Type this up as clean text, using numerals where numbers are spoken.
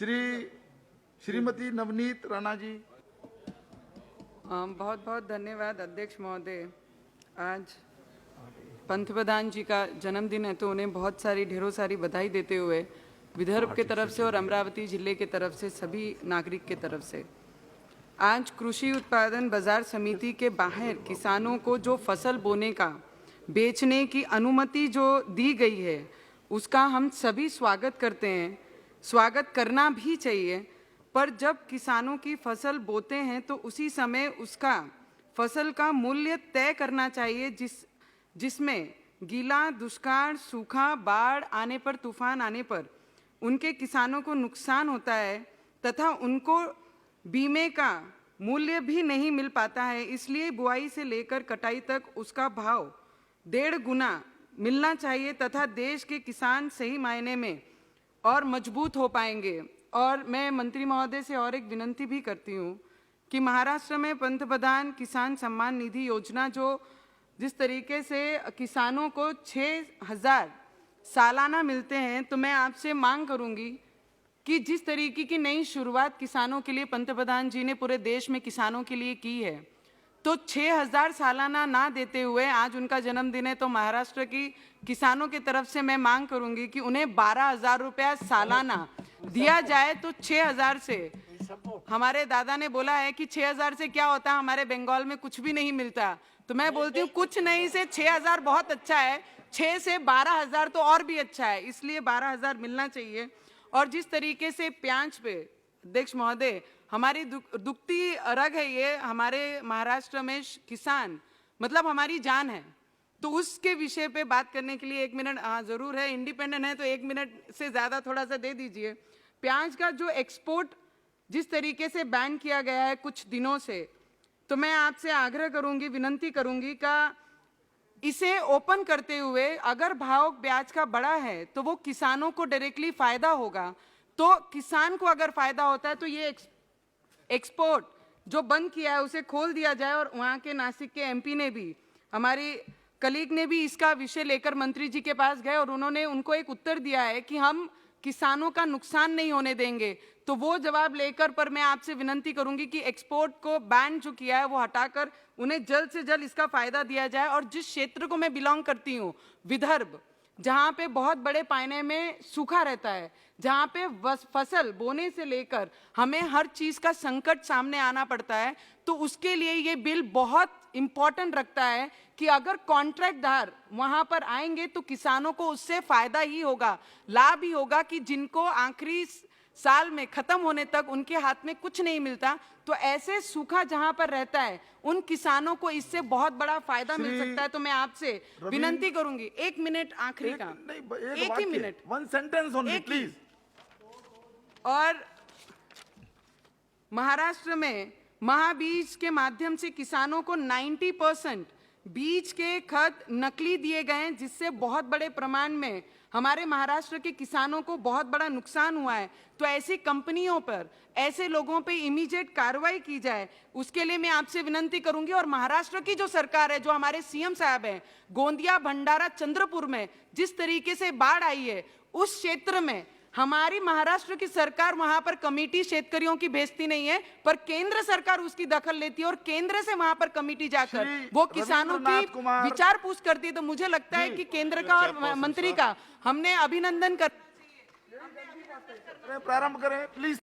श्रीमती नवनीत राणा जी। बहुत बहुत धन्यवाद अध्यक्ष महोदय। आज पंतप्रधान जी का जन्मदिन है तो उन्हें बहुत सारी ढेरों सारी बधाई देते हुए विदर्भ के तरफ से और अमरावती जिले के तरफ से सभी नागरिक के तरफ से आज कृषि उत्पादन बाजार समिति के बाहर किसानों को जो फसल बोने का बेचने की अनुमति जो दी गई है उसका हम सभी स्वागत करते हैं, स्वागत करना भी चाहिए। पर जब किसानों की फसल बोते हैं तो उसी समय उसका फसल का मूल्य तय करना चाहिए जिसमें गीला, दुष्काल, सूखा, बाढ़ आने पर, तूफान आने पर उनके किसानों को नुकसान होता है तथा उनको बीमे का मूल्य भी नहीं मिल पाता है। इसलिए बुआई से लेकर कटाई तक उसका भाव 1.5 गुना मिलना चाहिए तथा देश के किसान सही मायने में और मजबूत हो पाएंगे। और मैं मंत्री महोदय से और एक विनंती भी करती हूँ कि महाराष्ट्र में पंतप्रधान किसान सम्मान निधि योजना जो जिस तरीके से किसानों को 6,000 सालाना मिलते हैं, तो मैं आपसे मांग करूँगी कि जिस तरीके की नई शुरुआत किसानों के लिए पंतप्रधान जी ने पूरे देश में किसानों के लिए की है, तो 6,000 सालाना ना देते हुए आज उनका जन्मदिन है तो महाराष्ट्र की किसानों की तरफ से मैं मांग करूंगी कि उन्हें 12,000 रुपया सालाना दिया जाए। तो 6,000 से हमारे दादा ने बोला है कि 6,000 से क्या होता है, हमारे बंगाल में कुछ भी नहीं मिलता। तो मैं बोलती हूँ कुछ नहीं से 6,000 बहुत अच्छा है, 6 से 12,000 तो और भी अच्छा है, इसलिए 12,000 मिलना चाहिए। और जिस तरीके से प्याज पे अध्यक्ष महोदय हमारी दुखती रग है, ये हमारे महाराष्ट्र में किसान मतलब हमारी जान है, तो उसके विषय पे बात करने के लिए 1 मिनट जरूर है, इंडिपेंडेंट है तो 1 मिनट से ज़्यादा थोड़ा सा दे दीजिए। प्याज का जो एक्सपोर्ट जिस तरीके से बैन किया गया है कुछ दिनों से, तो मैं आपसे आग्रह करूंगी, विनंती करूंगी का इसे ओपन करते हुए अगर भाव ब्याज का बड़ा है तो वो किसानों को डायरेक्टली फायदा होगा। तो किसान को अगर फायदा होता है तो ये एक्सपोर्ट जो बंद किया है उसे खोल दिया जाए। और वहाँ के नासिक के एमपी ने भी, हमारी कलीग ने भी इसका विषय लेकर मंत्री जी के पास गए और उन्होंने उनको एक उत्तर दिया है कि हम किसानों का नुकसान नहीं होने देंगे। तो वो जवाब लेकर पर मैं आपसे विनंती करूंगी कि एक्सपोर्ट को बैन जो किया है वो हटाकर उन्हें जल्द से जल्द इसका फायदा दिया जाए। और जिस क्षेत्र को मैं बिलोंग करती हूँ विदर्भ, जहाँ पे बहुत बड़े पैमाने में सूखा रहता है, जहाँ पे फसल बोने से लेकर हमें हर चीज का संकट सामने आना पड़ता है, तो उसके लिए ये बिल बहुत इंपॉर्टेंट रखता है कि अगर कॉन्ट्रैक्टदार वहां पर आएंगे तो किसानों को उससे फायदा ही होगा, लाभ ही होगा कि जिनको आखिरी साल में खत्म होने तक उनके हाथ में कुछ नहीं मिलता, तो ऐसे सूखा जहां पर रहता है उन किसानों को इससे बहुत बड़ा फायदा मिल सकता है। तो मैं आपसे विनंती करूंगी 1 मिनट आखिरी का, एक ही मिनट, 1 सेंटेंस ओनली प्लीज। और महाराष्ट्र में महाबीज के माध्यम से किसानों को 90% बीज के खत नकली दिए गए हैं, जिससे बहुत बड़े प्रमाण में हमारे महाराष्ट्र के किसानों को बहुत बड़ा नुकसान हुआ है। तो ऐसी कंपनियों पर, ऐसे लोगों पे इमीडिएट कार्रवाई की जाए, उसके लिए मैं आपसे विनंती करूंगी। और महाराष्ट्र की जो सरकार है, जो हमारे सीएम साहब हैं, गोंदिया, भंडारा, चंद्रपुर में जिस तरीके से बाढ़ आई है, उस क्षेत्र में हमारी महाराष्ट्र की सरकार वहां पर कमेटी शेतकरियों की भेजती नहीं है, पर केंद्र सरकार उसकी दखल लेती है और केंद्र से वहां पर कमेटी जाकर वो किसानों की विचार पूछ करती है। तो मुझे लगता है कि केंद्र का और मंत्री का हमने अभिनंदन कर प्रारंभ करें प्लीज।